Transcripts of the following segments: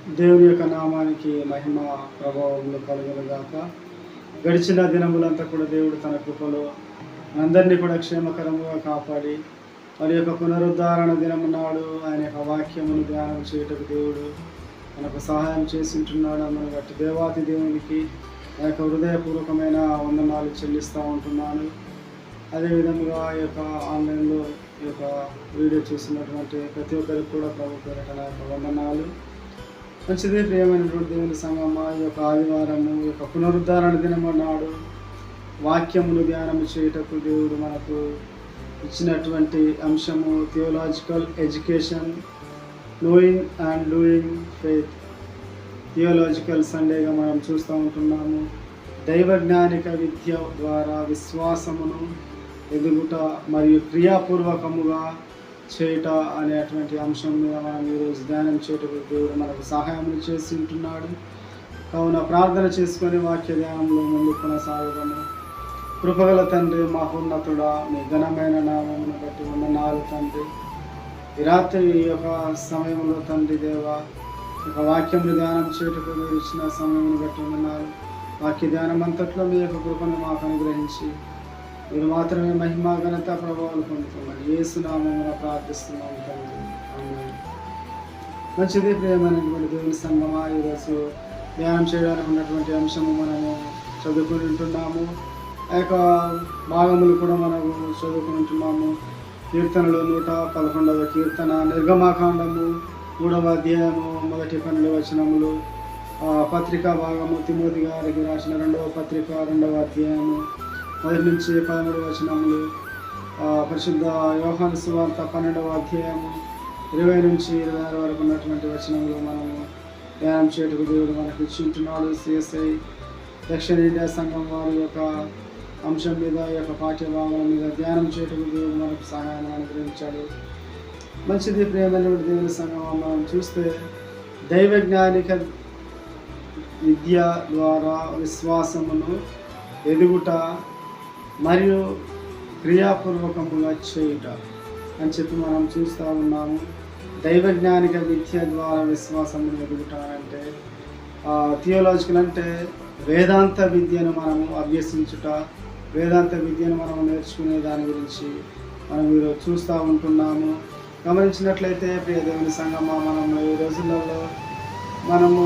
దేవుని యొక్క నామానికి మహిమ ప్రభావములు కలుగునుగాక. గడిచిన దినములంతా కూడా దేవుడు తన కృపలో అందరినీ కూడా క్షేమకరంగా కాపాడి మరి యొక్క పునరుద్ధరణ దినము నాడు ఆయన యొక్క వాక్యమును ధ్యానం చేయటకు దేవుడు మనకు సహాయం చేసి ఉంటున్నాడు. మన బట్టి దేవాతి దేవునికి ఆ యొక్క హృదయపూర్వకమైన వందనాలు చెల్లిస్తూ ఉంటున్నాను. అదేవిధంగా ఈ యొక్క ఆన్లైన్లో ఈ యొక్క వీడియో చూసినటువంటి ప్రతి ఒక్కరికి కూడా ప్రభు పేరిట నా యొక్క వందనాలు. మంచిది ప్రియమైనటువంటి దేవుని సంగమ, ఈ యొక్క ఆదివారము ఈ యొక్క పునరుద్ధరణ దినము నాడు వాక్యమును ధ్యానము చేయుటకు దేవుడు మనకు ఇచ్చినటువంటి అంశము theological education, knowing and doing faith. Theological సండేగా మనం చూస్తూ ఉంటున్నాము. దైవజ్ఞానిక విద్య ద్వారా విశ్వాసమును ఎదుగుట మరియు క్రియాపూర్వకముగా చేయుట అనేటువంటి అంశం మీద మనం ఈరోజు ధ్యానం చేయటకు దేవుడు మనకు సహాయం చేసి ఉంటున్నాడు. కావున ప్రార్థన చేసుకొని వాక్య ధ్యానంలో ముందు కొనసాగము. కృపగల తండ్రి, మహోన్నతుడా, మీ ఘనమైన నామమును బట్టి వందనాలు తండ్రి. ఈ రాత్రి ఈ యొక్క సమయంలో తండ్రి దేవ ఈ యొక్క వాక్యమును ధ్యానం చేయటకు మీరు ఇచ్చిన సమయమును బట్టి వందనాలు. వాక్య ధ్యానం అంతట్లో మీ యొక్క కృపను మాకు అనుగ్రహించి మీరు మాత్రమే మహిమ ఘనత ప్రభావాలు పొందుతున్నారు. యేసు నామమున ప్రార్థిస్తున్నాము తండ్రి, ఆమేన్. మంచిది ప్రియమైనటువంటి దేవుని సంగమా, ఈరోజు ధ్యానం చేయడానికి ఉన్నటువంటి అంశము మనము చదువుకుని ఉంటున్నాము. ఆ యొక్క భాగములు కూడా మనము చదువుకుని ఉంటున్నాము. కీర్తనలు 111వ కీర్తన, నిర్గమాకాండము 3వ అధ్యాయము 1-12 వచనములు, పత్రికా భాగము తిమోతి గారికి రాసిన 2వ పత్రిక 2వ అధ్యాయము 1-13 వచనములు, పరిశుద్ధ యోహాను సువార్త 12వ అధ్యాయము 20-26 వరకు ఉన్నటువంటి వచనములు మనము ధ్యానం చేయటకు దేవుడు మనకు ఇచ్చింటున్నాడు. సిఎస్ఐ దక్షిణ ఇండియా సంఘం వారి యొక్క అంశం మీద, ఈ యొక్క పాఠ్య భాగం మీద ధ్యానం చేయటకు దేవుడు మనకు సహాయాన్ని అనుగ్రహించాడు. మంచిది ప్రియమైన దేవుని సంఘం మనం చూస్తే దైవజ్ఞానిక విద్య ద్వారా విశ్వాసమును ఎదుగుట మరియు క్రియాపూర్వకముగా చేయుట అని చెప్పి మనం చూస్తూ ఉన్నాము. దైవజ్ఞానిక విద్య ద్వారా విశ్వాసమును ఎదుగుట అంటే థియోలాజికల్ అంటే వేదాంత విద్యను మనము అభ్యసించుట, వేదాంత విద్యను మనం నేర్చుకునే దాని గురించి మనం ఈరోజు చూస్తూ ఉంటున్నాము. గమనించినట్లయితే ప్రియ దేవుని సంగమా, మనం ఈ రోజులలో మనము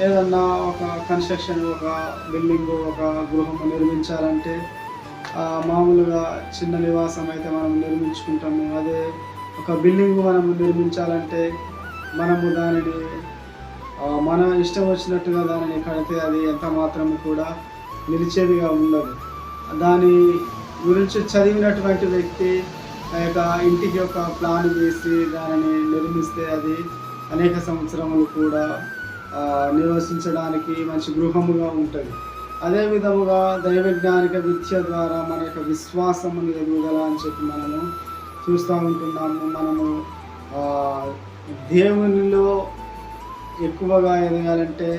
ఏదన్నా ఒక కన్స్ట్రక్షన్, ఒక బిల్డింగ్, ఒక గృహము నిర్మించాలంటే మామూలుగా చిన్న నివాసం అయితే మనం నిర్మించుకుంటాము. అదే ఒక బిల్డింగ్ మనము నిర్మించాలంటే మనము దానిని మన ఇష్టం వచ్చినట్టుగా దానిని కడితే అది ఎంత మాత్రము కూడా నిలిచేదిగా ఉండదు. దాని గురించి చదివినటువంటి వ్యక్తి ఆ యొక్క ఇంటికి ఒక ప్లాన్ వేసి దానిని నిర్మిస్తే అది అనేక సంవత్సరములు కూడా నివసించడానికి మంచి గృహముగా ఉంటుంది. అదే విధముగా దైవజ్ఞానిక విద్య ద్వారా మన యొక్క విశ్వాసమును ఎదుగుదల అని చెప్పి మనము చూస్తూ ఉంటున్నాము. మనము దేవునిలో ఎక్కువగా ఎదగాలంటే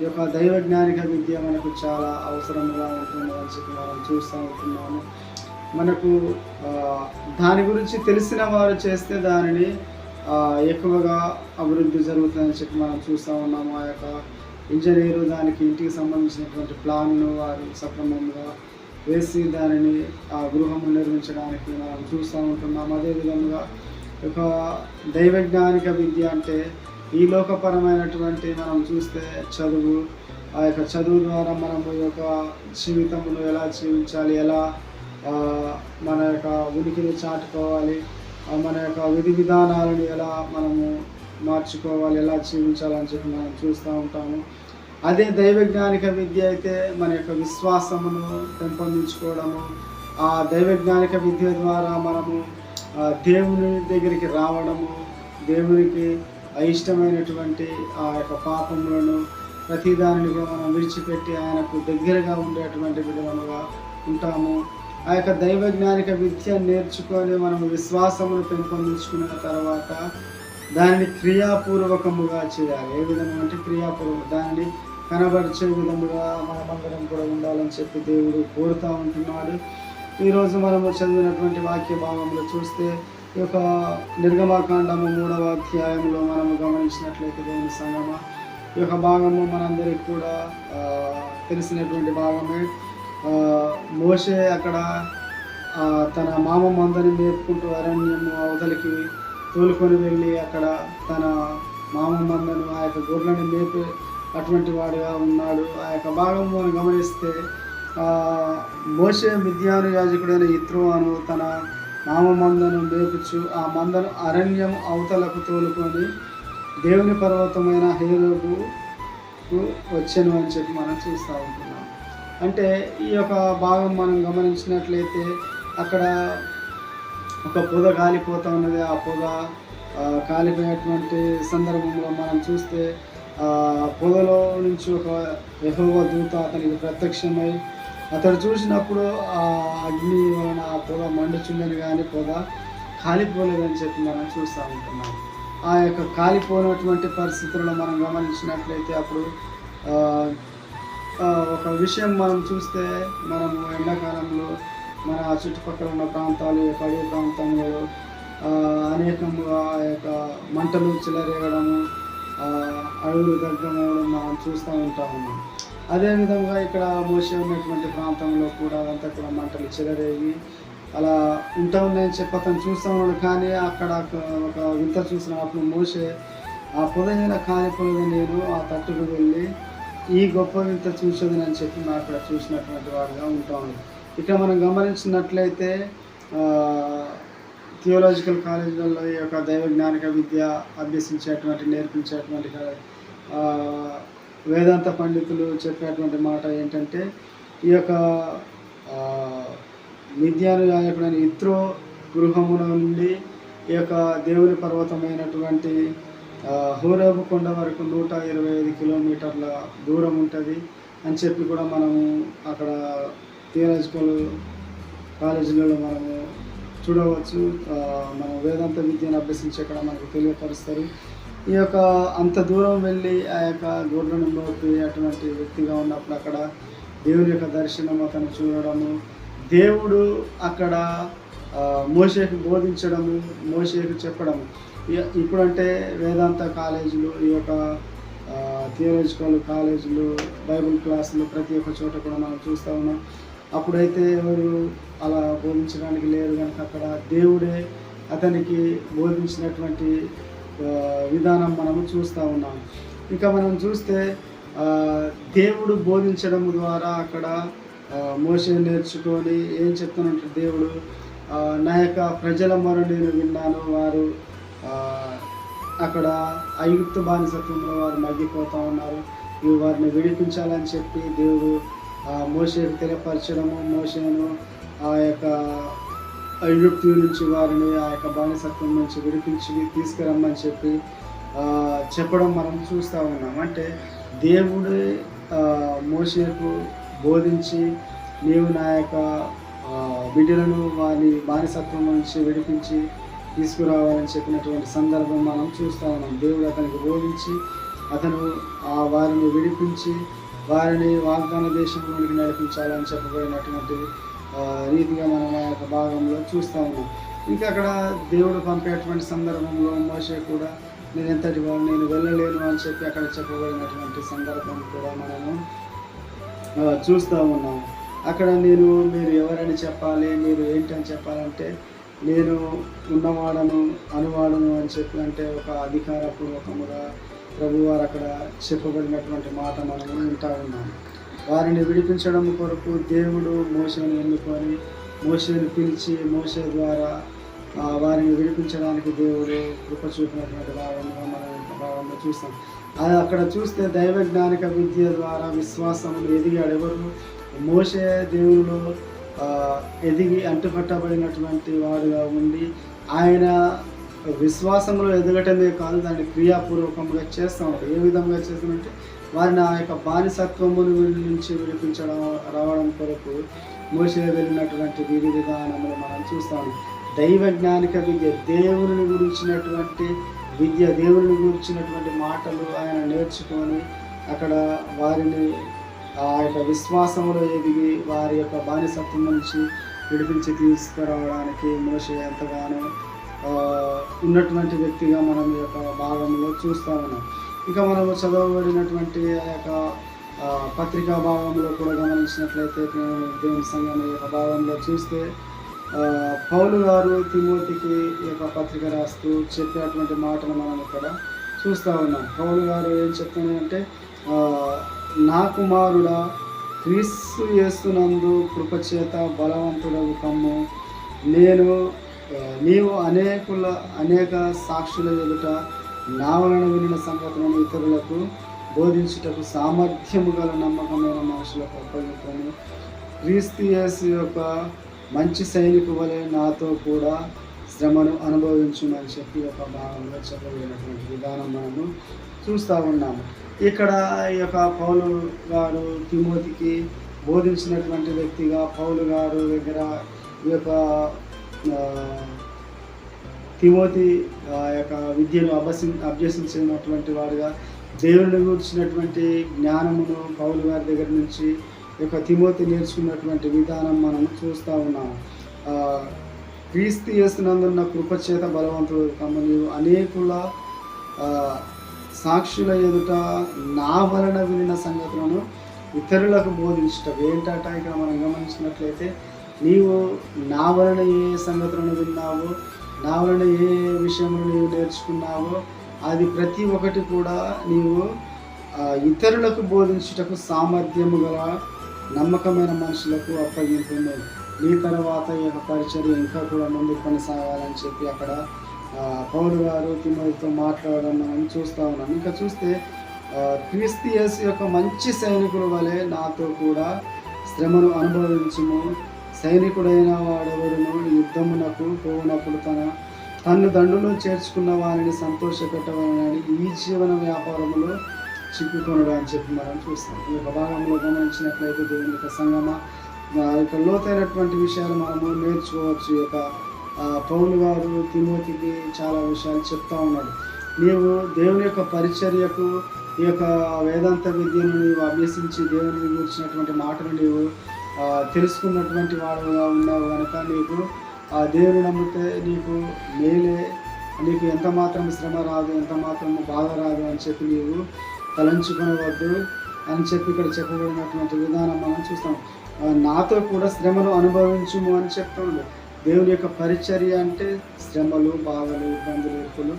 ఈ యొక్క దైవజ్ఞానిక విద్య మనకు చాలా అవసరంగా ఉంటుంది అని చెప్పి మనం చూస్తూ ఉంటున్నాము. మనకు దాని గురించి తెలిసిన వారు చేస్తే దానిని ఎక్కువగా అభివృద్ధి జరుగుతుందని చెప్పి మనం చూస్తూ ఉన్నాము. ఆ యొక్క ఇంజనీరు దానికి ఇంటికి సంబంధించినటువంటి ప్లాన్ను వారు సక్రమంగా వేసి దానిని ఆ గృహము నిర్మించడానికి మనం చూస్తూ ఉంటున్నాము. అదేవిధంగా ఒక దైవజ్ఞానిక విద్య అంటే ఈ లోకపరమైనటువంటి మనం చూస్తే చదువు, ఆ యొక్క చదువు ద్వారా మనము ఈ యొక్క జీవితంలో ఎలా జీవించాలి, ఎలా మన యొక్క ఉనికిని చాటుకోవాలి, మన యొక్క విధి విధానాలను ఎలా మనము మార్చుకోవాలి, ఎలా జీవించాలని చెప్పి మనం చూస్తూ ఉంటాము. అదే దైవజ్ఞానిక విద్య అయితే మన యొక్క విశ్వాసమును పెంపొందించుకోవడము, ఆ దైవజ్ఞానిక విద్య ద్వారా మనము దేవుని దగ్గరికి రావడము, దేవునికి అయిష్టమైనటువంటి ఆ యొక్క పాపములను ప్రతిదానిని మనం విడిచిపెట్టి ఆయనకు దగ్గరగా ఉండేటువంటి విధముగా ఉంటాము. ఆ యొక్క దైవజ్ఞానిక విద్య నేర్చుకొని మనం విశ్వాసమును పెంపొందించుకున్న తర్వాత దానిని క్రియాపూర్వకముగా చేయాలి. ఏ విధంగా అంటే దానిని కనబరిచే విధముగా మనమందరం కూడా ఉండాలని చెప్పి దేవుడు కోరుతూ ఉంటున్నాడు. ఈరోజు మనము చదివినటువంటి వాక్య భాగంలో చూస్తే ఈ యొక్క నిర్గమాకాండము 3వ అధ్యాయంలో మనము గమనించినట్లయితే దేవుని సంగమ ఈ యొక్క భాగము మనందరికి కూడా తెలిసినటువంటి భాగమే. మోషే అక్కడ తన మామ మందని మేపుకుంటూ అరణ్యము అవతలికి తోలుకొని వెళ్ళి అక్కడ తన మామ మందను ఆ యొక్క గొర్రెలను మేపే అటువంటి వాడుగా ఉన్నాడు. ఆ యొక్క భాగము మనం గమనిస్తే మోషే మిద్యాను యాజకుడైన యిత్రోను తన మామ మందను మేపుచు ఆ మందను అరణ్యం అవతలకు తోలుకొని దేవుని పర్వతమైన హోరేబుకు వచ్చెను అని చెప్పి మనం చూస్తూ ఉంటున్నాం. అంటే ఈ యొక్క భాగం మనం గమనించినట్లయితే అక్కడ ఒక పొద కాలిపోతూ ఉన్నది. ఆ పొద కాలిపోయినటువంటి సందర్భంలో మనం చూస్తే పొదలో నుంచి ఒక యెహోవా దూత అతనికి ప్రత్యక్షమై అతడు చూసినప్పుడు ఆ అగ్ని వలన ఆ పొద మండుచుండని కానీ పొద కాలిపోలేదని చెప్పి మనం చూస్తూ ఉంటున్నాం. ఆ యొక్క కాలిపోయినటువంటి పరిస్థితులను మనం గమనించినట్లయితే అప్పుడు ఒక విషయం మనం చూస్తే మనము ఎండాకాలంలో మన చుట్టుపక్కల ఉన్న ప్రాంతాలు అడవి ప్రాంతంలో అనేకంగా ఆ యొక్క మంటలు చెలరేగడము, అడవులు దగ్గమవడం మనం చూస్తూ ఉన్నాం. అదేవిధంగా ఇక్కడ మోషే ఉన్నటువంటి ప్రాంతంలో కూడా అదంతా కూడా మంటలు చెలరేగి అలా ఉంటా ఉన్నాయని చెప్పి అతను చూస్తూ ఉన్నాడు. కానీ అక్కడ ఒక వింత చూసినప్పుడు మోషే ఆ పొదైన కాలిపోయేది నేను ఆ తట్టుకు వెళ్ళి ఈ గొప్ప వింత చూసేదని అని చెప్పి మనం అక్కడ చూసినటువంటి వాడుగా ఉంటా ఉన్నాడు. ఇక్కడ మనం గమనించినట్లయితే థియోలాజికల్ కాలేజీలలో ఈ యొక్క దైవ జ్ఞానిక విద్య అభ్యసించేటువంటి నేర్పించేటువంటి వేదాంత పండితులు చెప్పేటువంటి మాట ఏంటంటే ఈ యొక్క మిద్యాను యాజకుడైన యిత్రో గృహమున నుండి ఈ యొక్క దేవుని పర్వతమైనటువంటి హోరేబు కొండ వరకు 125 కిలోమీటర్ల దూరం ఉంటుంది అని చెప్పి కూడా మనము అక్కడ థియోలాజికల్ కాలేజీలలో మనము చూడవచ్చు. మనం వేదాంత విద్యను అభ్యసించి అక్కడ మనకు తెలియపరుస్తారు. ఈ యొక్క అంత దూరం వెళ్ళి ఆ యొక్క గొర్రెలను మోపి అటువంటి వ్యక్తిగా ఉన్నప్పుడు అక్కడ దేవుని యొక్క దర్శనం అతను చూడడము, దేవుడు అక్కడ మోషేకు బోధించడము, మోషేకు చెప్పడము. ఇప్పుడంటే వేదాంత కాలేజీలు, ఈ యొక్క థియోలాజికల్ కాలేజీలు, బైబిల్ క్లాసులు ప్రతి ఒక్క చోట కూడా మనం చూస్తూ ఉన్నాం. అప్పుడైతే ఎవరు అలా బోధించడానికి లేరు కనుక అక్కడ దేవుడే అతనికి బోధించినటువంటి విధానం మనము చూస్తూ ఉన్నాం. ఇంకా మనం చూస్తే దేవుడు బోధించడం ద్వారా అక్కడ మోషే నేర్చుకొని ఏం చెప్తానంటే దేవుడు నా యొక్క ప్రజల మొర నేను విన్నాను, వారు అక్కడ ఐగుప్తు బానిసత్వంలో వారు మగ్గిపోతూ ఉన్నారు, ఇవి వారిని విడిపించాలని చెప్పి దేవుడు మోషేకు తెలియపరచడము, మోషేను ఆ యొక్క ఐగుప్తు నుంచి వారిని ఆ యొక్క బానిసత్వం నుంచి విడిపించి తీసుకురమ్మని చెప్పి చెప్పడం మనం చూస్తూ ఉన్నాం. అంటే దేవుడే మోషేకు బోధించి నీవు నా యొక్క బిడ్డలను వారి బానిసత్వం నుంచి విడిపించి తీసుకురావాలని చెప్పినటువంటి సందర్భం మనం చూస్తూ ఉన్నాం. దేవుడు అతనికి బోధించి అతను వారిని విడిపించి వారిని వాగ్దాన దేశంలోనికి నడిపించాలని చెప్పబడినటువంటి రీతిగా మనం ఆ యొక్క భాగంలో చూస్తూ ఉన్నాం. ఇంకా అక్కడ దేవుడు పంపేటువంటి సందర్భంలో మోషే కూడా నేను ఎంతటి వాడు, నేను వెళ్ళలేను అని చెప్పి అక్కడ చెప్పబడినటువంటి సందర్భం కూడా మనము చూస్తూ ఉన్నాము. అక్కడ మీరు ఎవరని చెప్పాలి, మీరు ఏంటి అని చెప్పాలంటే నేను ఉన్నవాడను అనువాడను అని చెప్పి అంటే ఒక అధికారపూర్వకముగా ప్రభువారు అక్కడ చెప్పబడినటువంటి మాట మనము వింటూ ఉన్నాము. వారిని విడిపించడం కొరకు దేవుడు మోషేను ఎన్నుకొని మోషేను పిలిచి మోషే ద్వారా వారిని విడిపించడానికి దేవుడు కృప చూపినటువంటి భాగంలో చూస్తాం. అది అక్కడ చూస్తే దైవ జ్ఞానిక విద్య ద్వారా విశ్వాసములు ఎదిగాడు. ఎవరు? మోషే దేవునిలో ఎదిగి అంటుకట్టబడినటువంటి వాడుగా ఉండి ఆయన విశ్వాసంలో ఎదగటమే కాదు, దాన్ని క్రియాపూర్వకంగా చేస్తూ ఉంటాడు. ఏ విధంగా చేస్తున్నట్టే వారిని ఆ యొక్క బానిసత్వమును నుంచి విడిపించడం రావడం కొరకు మోషే వెళ్ళినటువంటి విధి విధానములు మనం చూస్తాము. దైవ జ్ఞానిక విద్య, దేవుని గురించినటువంటి విద్య, దేవుని గురించినటువంటి మాటలు ఆయన నేర్చుకొని అక్కడ వారిని ఆ యొక్క విశ్వాసంలో ఎదిగి వారి యొక్క బానిసత్వం నుంచి విడిపించి తీసుకురావడానికి మోషే ఎంతగానో ఉన్నటువంటి వ్యక్తిగా మనం ఈ యొక్క భాగంలో చూస్తూ ఉన్నాం. ఇంకా మనము చదవబడినటువంటి ఆ యొక్క పత్రికా భాగంలో కూడా గమనించినట్లయితే దేవుని సంఘం యొక్క భాగంలో చూస్తే పౌలు గారు తిమోతికి ఈ యొక్క పత్రిక రాస్తూ చెప్పేటువంటి మాటలు మనం ఇక్కడ చూస్తూ ఉన్నాం. పౌలు గారు ఏం చెప్తున్నాడంటే, నా కుమారుడా, క్రీస్తు యేసునందు కృపచేత బలవంతుడవు కమ్ము. నీవు అనేక సాక్షుల ఎదుట నా వలన వినిన సంగతులను ఇతరులకు బోధించుటకు సామర్థ్యము గల నమ్మకమైన మనుషులకు అప్పగింపును. క్రీస్తు యేసు యొక్క మంచి సైనికు వలె నాతో కూడా శ్రమను అనుభవించుమని చెప్పి ఒక భాగంలో చెప్పబడినటువంటి విధానం మనము చూస్తూ ఉన్నాము. ఇక్కడ ఈ యొక్క పౌలు గారు తిమోతికి బోధించినటువంటి వ్యక్తిగా, పౌలు గారు దగ్గర ఈ యొక్క తిమోతి యొక్క విద్యను అభ్యసించినటువంటి వాడుగా, దేవుని గురించినటువంటి జ్ఞానమును పౌలు గారి దగ్గర నుంచి ఈ యొక్క తిమోతి నేర్చుకున్నటువంటి విధానం మనం చూస్తూ ఉన్నాము. క్రీస్తు యేసునందున్న కృపచేత బలవంతుడు కమ్మ, నీవు అనేకుల సాక్షుల ఎదుట నా వలన వినిన సంగతులను ఇతరులకు బోధించటం. ఏంటట ఇక్కడ మనం గమనించినట్లయితే, నీవు నా వలన ఏ సంగతులను విన్నావో, నా వలన ఏ విషయంలో నీవు నేర్చుకున్నావో అది ప్రతి ఒక్కటి కూడా నీవు ఇతరులకు బోధించుటకు సామర్థ్యము గల నమ్మకమైన మనుషులకు అప్పగింపును. నీ తర్వాత ఈ యొక్క పరిచర్య ఇంకా కూడా ముందు కొనసాగాలని చెప్పి అక్కడ పౌలు గారు తిమోతితో మాట్లాడడం మనం చూస్తూ ఉన్నాం. ఇంకా చూస్తే క్రీస్తు యేసు యొక్క మంచి సైనికుల వలె నాతో కూడా శ్రమను అనుభవించుము. సైనికుడైన వాడెవడును యుద్ధమునకు పోవునప్పుడు తన్ను దండులో చేర్చుకున్న వారిని సంతోషపెట్టవాలని ఈ జీవన వ్యాపారంలో చిక్కుకొనడం అని చెప్పి మనం చూస్తాం. ఈ యొక్క భాగంలో గమనించినట్లయితే దేవుని యొక్క సంగమ ఇక లోతైనటువంటి విషయాలు మనము నేర్చుకోవచ్చు. ఈ యొక్క పౌలు గారు తిమోతికి చాలా విషయాలు చెప్తా ఉన్నాడు. నీవు దేవుని యొక్క పరిచర్యకు, ఈ యొక్క వేదాంత విద్యను నీవు అభ్యసించి దేవుని గురించినటువంటి మాటలు నీవు తెలుసుకున్నటువంటి వాడుగా ఉన్నావు కనుక నీకు ఆ దేవుని నమ్మితే నీకు మేలే, నీకు ఎంత మాత్రం శ్రమ రాదు, ఎంత మాత్రం బాధ రాదు అని చెప్పి నీవు తలంచుకునవద్దు అని చెప్పి ఇక్కడ చెప్పబడినటువంటి విధానం మనం చూస్తాం. నాతో కూడా శ్రమను అనుభవించుము అని చెప్తున్నాడు. దేవుని యొక్క పరిచర్య అంటే శ్రమలు, బాధలు, ఇబ్బందులు, ఇరుకులు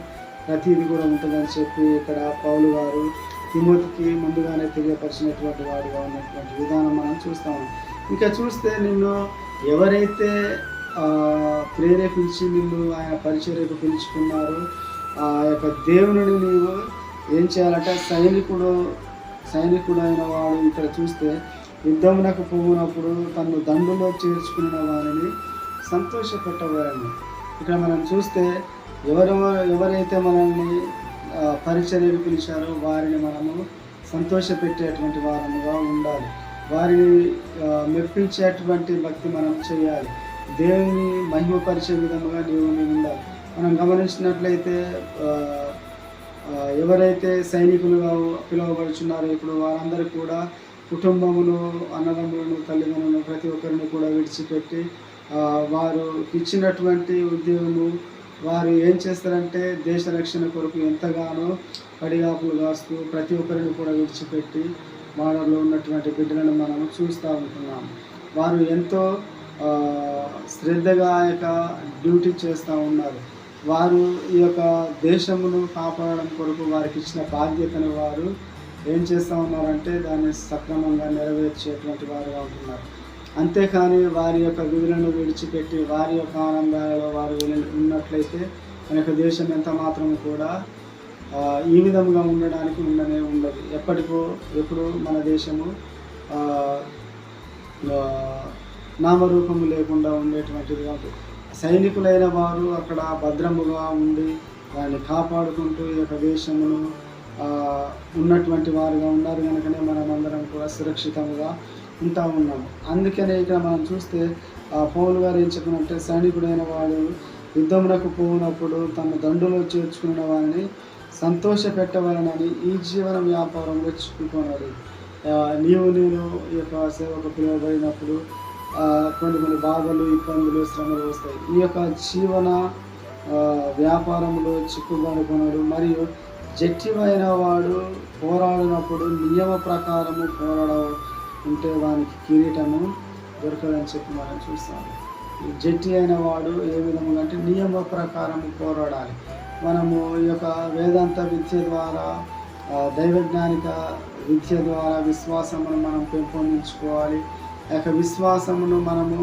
ప్రతిదీ కూడా ఉంటుందని చెప్పి ఇక్కడ పౌలు గారు తిమోతికి ముందుగానే తెలియపరిచినటువంటి వాడిగా ఉన్నటువంటి విధానం మనం చూస్తాము. ఇంకా చూస్తే నిన్ను ఎవరైతే ప్రేరేపించి నిన్ను ఆయన పరిచర్యకు పిలుచుకున్నారో ఆ యొక్క దేవుని నీవు ఏం చేయాలంటే, సైనికుడైన వాడు ఇక్కడ చూస్తే యుద్ధమునకు పోవునప్పుడు తను దండులో చేర్చుకున్న వారిని సంతోషపెట్టవారని. ఇక్కడ మనం చూస్తే ఎవరైతే మనల్ని పరిచర్యకు పిలిచారో వారిని మనము సంతోషపెట్టేటువంటి వారముగా ఉండాలి. వారిని మెప్పించేటువంటి భక్తి మనం చేయాలి. దేవుని మహిమపరిచే విధముగా దేవుని ఉండాలి. మనం గమనించినట్లయితే ఎవరైతే సైనికులుగా పిలువబడుచున్నారో ఇప్పుడు వారందరూ కూడా కుటుంబమును, అన్నదమ్ములను, తల్లిదండ్రులను ప్రతి ఒక్కరిని కూడా విడిచిపెట్టి వారు ఇచ్చినటువంటి ఉద్యోగము వారు ఏం చేస్తారంటే దేశ రక్షణ కొరకు ఎంతగానో పడిగాపులు కాస్తూ ప్రతి ఒక్కరిని కూడా విడిచిపెట్టి వారిలో ఉన్నటువంటి బిడ్డలను మనం చూస్తూ ఉంటున్నాం. వారు ఎంతో శ్రద్ధగా యొక్క డ్యూటీ చేస్తూ ఉన్నారు. వారు ఈ యొక్క దేశమును కాపాడడం కొరకు వారికి ఇచ్చిన బాధ్యతను వారు ఏం చేస్తూ ఉన్నారంటే దాన్ని సక్రమంగా నెరవేర్చేటువంటి వారుగా ఉంటున్నారు. అంతేకాని వారి యొక్క విధులను విడిచిపెట్టి వారి యొక్క ఆనందాలలో వారు ఉన్నట్లయితే మన యొక్క దేశం ఎంత మాత్రం కూడా ఈ విధంగా ఉండడానికి ఉండదు. ఎప్పుడు మన దేశము నామరూపము లేకుండా ఉండేటువంటిది కాబట్టి సైనికులైన వారు అక్కడ భద్రముగా ఉండి దాన్ని కాపాడుకుంటూ ఈ యొక్క దేశమును ఉన్నటువంటి వారుగా ఉన్నారు కనుకనే మనమందరం కూడా సురక్షితంగా ఉంటా ఉన్నాము. అందుకనే ఇక్కడ మనం చూస్తే పౌలు గారు ఏం చెప్పినట్టే, సైనికుడైన వాడు యుద్ధమునకు పోయినప్పుడు తన దండులో చేర్చుకున్న వారిని సంతోష పెట్టవాలని ఈ జీవన వ్యాపారంలో చిక్కుకున్నాడు. నేను ఈ యొక్క సేవకు పిలువబడినప్పుడు కొన్ని బాధలు, ఇబ్బందులు, శ్రమలు వస్తాయి. ఈ యొక్క జీవన వ్యాపారంలో చిక్కుబడుకున్నాడు మరియు జట్టిమైన వాడు పోరాడినప్పుడు నియమ ప్రకారము పోరాడ ఉంటే వానికి కిరీటము దొరకదని చెప్పి మనం చూస్తాము. జట్టి అయిన వాడు ఏ విధముగా అంటే నియమ ప్రకారం పోరాడాలి. మనము ఈ యొక్క వేదాంత విద్య ద్వారా దైవజ్ఞానిక విద్య ద్వారా విశ్వాసమును మనం పెంపొందించుకోవాలి. ఆ యొక్క విశ్వాసమును మనము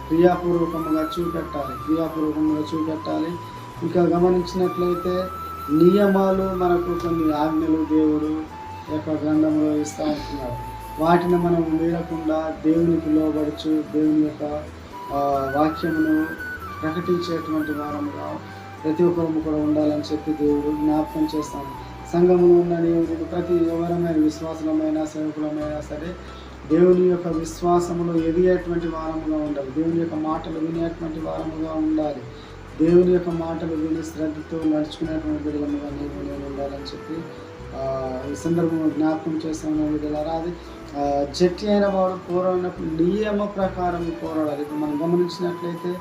క్రియాపూర్వకముగా చూపెట్టాలి. ఇంకా గమనించినట్లయితే నియమాలు మనకు కొన్ని ఆజ్ఞలు దేవుడు యొక్క గ్రంథంలో ఇస్తూ ఉంటున్నాడు. వాటిని మనం మీరకుండా దేవునికి లోబడుచు దేవుని యొక్క వాక్యమును ప్రకటించేటువంటి వారముగా ప్రతి ఒక్కరము కూడా ఉండాలని చెప్పి దేవుడు జ్ఞాపకం చేస్తాను. సంఘములో ఉన్న దేవుడు ప్రతి ఎవరమైన విశ్వాసులమైనా సేవకులమైనా సరే దేవుని యొక్క విశ్వాసములో ఎదిగేటువంటి వారముగా ఉండాలి. దేవుని యొక్క మాటలు వినేటువంటి వారముగా ఉండాలి. దేవుని యొక్క మాటలు విని శ్రద్ధతో నడుచుకునేటువంటి బిడ్డలముగా నేను ఉండాలని చెప్పి ఈ సందర్భంలో జ్ఞాపకం చేస్తున్న బిడ్డలారా, అది జట్టి అయిన వాడు పోరాడినప్పుడు నియమ ప్రకారం పోరాడాలి. ఇప్పుడు మనం గమనించినట్లయితే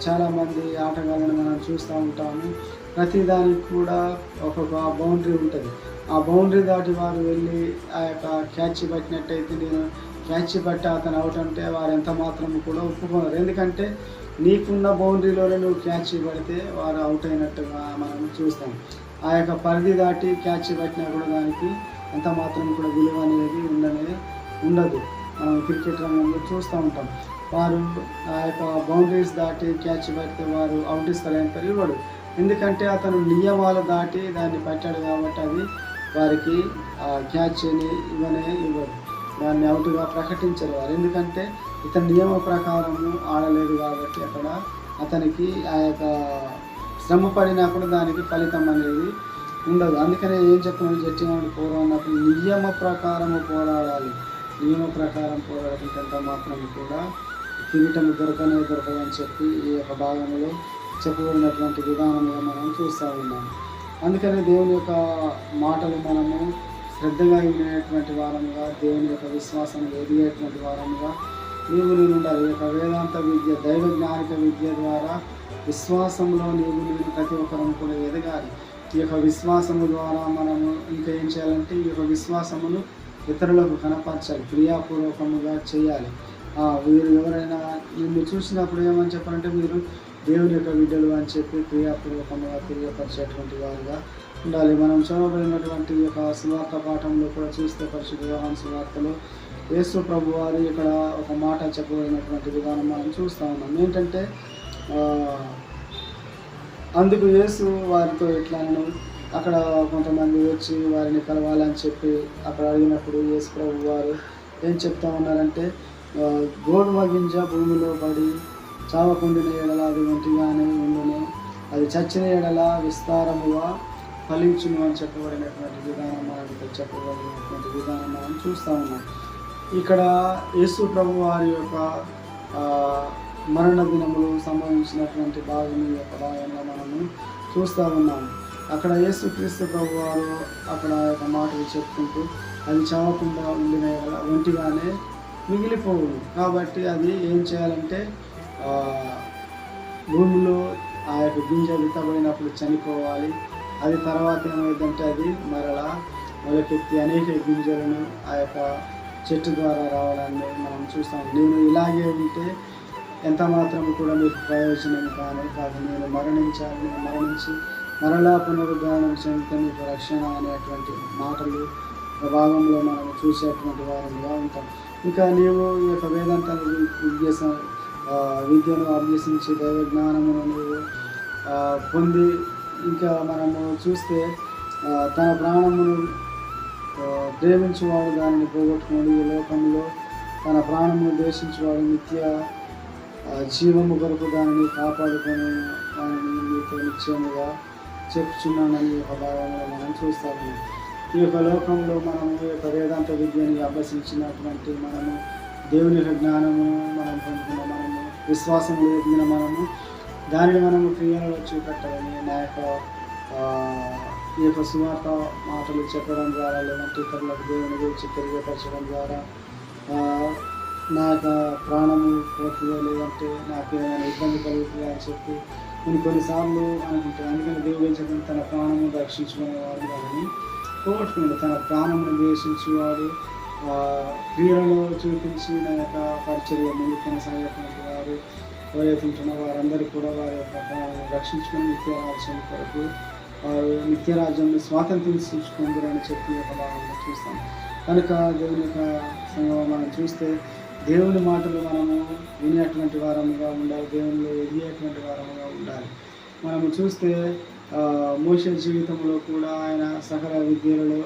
చాలామంది ఆటగాళ్ళని మనం చూస్తూ ఉంటాము. ప్రతిదానికి కూడా ఒక్కొక్క బౌండరీ ఉంటుంది. ఆ బౌండరీ దాటి వారు వెళ్ళి ఆ యొక్క క్యాచ్ పట్టినట్టయితే నేను క్యాచ్ పట్టి అతను అవుట్ అంటే వారు ఎంత మాత్రం కూడా ఒప్పుకోరు. ఎందుకంటే నీకున్న బౌండరీలోనే నువ్వు క్యాచ్ పడితే వారు అవుట్ అయినట్టుగా మనం చూస్తాం. ఆ యొక్క పరిధి దాటి క్యాచ్ పట్టినా కూడా దానికి ఎంత మాత్రం కూడా విలువ అనేది ఉండదు. మనం క్రికెట్ రంగంలో చూస్తూ ఉంటాం. వారు ఆ యొక్క బౌండరీస్ దాటి క్యాచ్ పడితే వారు అవుట్ ఇస్తారు, ఇవ్వడు. ఎందుకంటే అతను నియమాలు దాటి దాన్ని పట్టాడు కాబట్టి అది వారికి క్యాచ్ని ఇవ్వరు, దాన్ని అవుట్గా ప్రకటించరు వారు. ఎందుకంటే ఇతను నియమ ప్రకారము ఆడలేదు కాబట్టి అక్కడ అతనికి ఆ యొక్క శ్రమ పడినప్పుడు దానికి ఫలితం అనేది ఉండదు. అందుకనే ఏం చెప్తున్నాడు, జట్టివాడు పోరాడినప్పుడు నియమ ప్రకారము పోరాడాలి. నియమ ప్రకారం పోరాడుతుంటే ఎంత మాత్రం కూడా కిరీటము దొరకదని చెప్పి ఈ యొక్క భాగంలో చెప్పబడినటువంటి విధానంగా మనం చూస్తూ ఉన్నాము. అందుకని దేవుని యొక్క మాటలు మనము శ్రద్ధగా వినేటువంటి వారముగా, దేవుని యొక్క విశ్వాసం ఎదిగేటువంటి వారముగా నేను ఉండాలి. ఈ యొక్క వేదాంత విద్య, దైవజ్ఞానిక విద్య ద్వారా విశ్వాసంలో నేను ప్రతి ఒక్కరం కూడా ఎదగాలి. ఈ యొక్క విశ్వాసము ద్వారా మనము ఇంకా ఏం చేయాలంటే ఈ యొక్క విశ్వాసమును ఇతరులకు కనపరచాలి, క్రియాపూర్వకముగా చేయాలి. వీరు ఎవరైనా నిన్ను చూసినప్పుడు ఏమని చెప్పాలంటే మీరు దేవుని యొక్క బిడ్డలు అని చెప్పి క్రియాపూర్వకంగా తెలియపరిచేటువంటి వారుగా ఉండాలి. మనం చదవబడినటువంటి ఈ యొక్క సువార్త పాఠంలో కూడా చూస్తే పరిశుద్ధ యోహాను సువార్తలో యేసు ప్రభు వారు ఇక్కడ ఒక మాట చెప్పబడినటువంటి విధానం మనం చూస్తూ ఉన్నాం. ఏంటంటే అందుకు యేసు వారితో ఎట్లానో అక్కడ కొంతమంది వచ్చి వారిని కలవాలని చెప్పి అక్కడ అడిగినప్పుడు యేసు ప్రభు వారు ఏం చెప్తా ఉన్నారంటే, గోధుమ గింజ భూమిలో పడి చావకుండిన ఎడల అది ఒంటిగానే ఉండును, అది చచ్చిన ఎడల విస్తారముగా ఫలించును అని చెప్పబడినటువంటి విధానం మనం చూస్తూ ఉన్నాం. ఇక్కడ యేసు ప్రభు వారి యొక్క మరణ దినములు సంభవించినటువంటి భాగంలో మనము చూస్తూ ఉన్నాము. అక్కడ యేసుక్రీస్తు ప్రభు వారు అక్కడ యొక్క మాటలు చెప్పుకుంటూ అది చావకుండా ఉండిన ఎడల ఒంటిగానే మిగిలిపోవును. కాబట్టి అది ఏం చేయాలంటే భూమిలో ఆ యొక్క గింజ విత్తబడినప్పుడు చనిపోవాలి. అది తర్వాత ఏమైందంటే అది మరలా మొలకెత్తి అనేక గింజలను ఆ యొక్క చెట్టు ద్వారా రావడాన్ని మనం చూస్తాం. నేను ఇలాగే ఉంటే ఎంత మాత్రం కూడా మీకు ప్రయోజనం కాదు, నేను మరణించి మరలా పునరుద్ధానం చెందితే మీకు రక్షణ అనేటువంటి మాటలు భాగంలో మనం చూసేటువంటి వారంగా ఉంటాం. ఇంకా నీవు ఈ యొక్క వేదాంతాన్ని విద్యను అభ్యసించి దైవ జ్ఞానమును నీవు పొంది ఇంకా మనము చూస్తే తన ప్రాణమును ప్రేమించేవాడు దానిని పోగొట్టుకోండి, ఈ లోకంలో తన ప్రాణమును ద్వేషించేవాడు నిత్య జీవము కొరకు దానిని కాపాడుకొని దానిని మీతో నిశ్చయముగా చెప్పుచున్నానని ఒక భాగంలో మనం చూస్తాము. ఈ యొక్క లోకంలో మనము ఈ యొక్క వేదాంత విద్యని అభ్యసించినటువంటి మనము దేవుని యొక్క జ్ఞానము మనం పొందుకున్న మనము విశ్వాసంలో ఎదిగిన మనము దానిని మనము క్రియలలో చూపెట్టాలని నా యొక్క ఈ యొక్క సువార్త మాటలు చెప్పడం ద్వారా లేదంటే ఇతరులకు దేవుని గురించి తెలియపరచడం ద్వారా నా యొక్క ప్రాణము పోతుందో లేదంటే నాకు ఏమైనా ఇబ్బంది కలుగుతుందో అని చెప్పి కొన్నిసార్లు అనుకుంటారు. అందుకని దేవుడు ఏం చెప్పిన తన ప్రాణము రక్షించుకునేవాడు కానీ పోగొట్టుకున్నాడు. తన ప్రాణమును ద్వేషించేవాడు క్రియలలో చూపించి నా యొక్క పరిచర్య ముందు కొనసాగేటువంటి వారు ఎవరైతే ఉంటున్న వారందరికీ కూడా వారి యొక్క ప్రాణాలను రక్షించుకుని నిత్యరాజ్యం కొరకు వారు నిత్యరాజ్యాన్ని స్వాతంత్రించుకుందరని చెప్పి ఒక భాగంలో చూస్తాం. కనుక దేవుని యొక్క సంఘం మనం చూస్తే దేవుని మాటలు మనము వినేటువంటి వారముగా ఉండాలి, దేవునిలో ఎదిగేటువంటి వారముగా ఉండాలి. మనము చూస్తే మోషే జీవితంలో కూడా ఆయన సకల విద్యలలో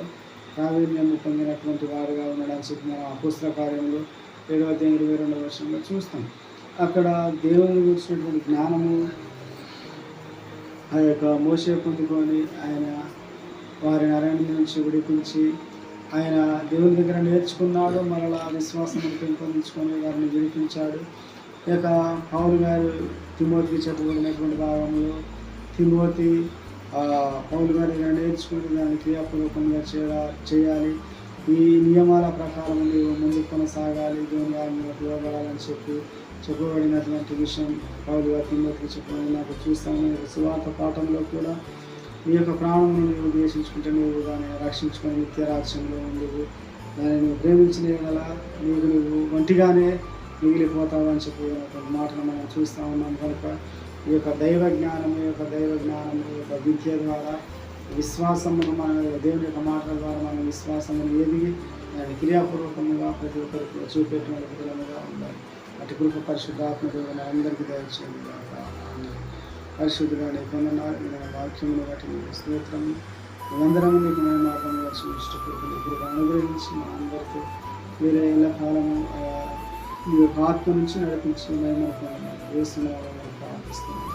ప్రావీణ్యం పొందినటువంటి వారుగా ఉన్నాడని చెప్పి మనం అపోస్తల కార్యంలో 7:22 చూస్తాం. అక్కడ దేవుని గురించినటువంటి జ్ఞానము ఆ యొక్క మోషే పొందుకొని ఆయన వారిని అరణ్యం నుంచి విడిపించి ఆయన దేవుని దగ్గర నేర్చుకున్నాడు. మరలా విశ్వాసం పెంపొందించుకొని వారిని విడిపించాడు. ఇక పౌలు గారు తిమోతికి చెప్పబడినటువంటి భాగంలో తిమోతి పౌలు గారి దగ్గర నేర్చుకుని దాన్ని క్రియాపూర్వకంగా చేయాలి. ఈ నియమాల ప్రకారం నీవు ముందుకు కొనసాగాలి, దేవుని వారిని ఉపయోగపడాలని చెప్పబడినటువంటి విషయం పౌలు గారు తిమోతికి చెప్పబడి నాకు చూస్తాను. సువార్త పాఠంలో కూడా నీ యొక్క ప్రాణమును నీవు ద్వేషించుకుంటే నువ్వు దాన్ని రక్షించుకొని నిత్యరాజ్యంలో ఉండవు, దాన్ని నువ్వు ప్రేమించిన నువ్వు ఒంటిగానే మిగిలిపోతావు అని చెప్పినటువంటి మాటను మనం చూస్తూ ఉన్నాం. కనుక ఈ యొక్క దైవ జ్ఞానము ఈ యొక్క విద్య ద్వారా విశ్వాసమును మన దేవుని యొక్క మాటల ద్వారా మన విశ్వాసమును ఎదిగి దాన్ని క్రియాపూర్వకంగా ప్రతి ఒక్కరికి చూపేటువంటి విధంగా ఉండాలి. అటు కృప పరిశుద్ధాత్మ దేవుని అందరికీ దయచేయండి. పరిశుద్ధులని కొందన్నారు వాక్యమును బట్టి స్తోత్రం. మేమందరం మీకు మేము మార్గంగా ఇష్టపడుతుంది ఇప్పుడు అనుగ్రహించి మా అందరికీ వేరే ఏళ్ళ కాలము మీ యొక్క ఆత్మ నుంచి నడిపించి మేము వేస్తున్నామని ప్రార్థిస్తున్నాం.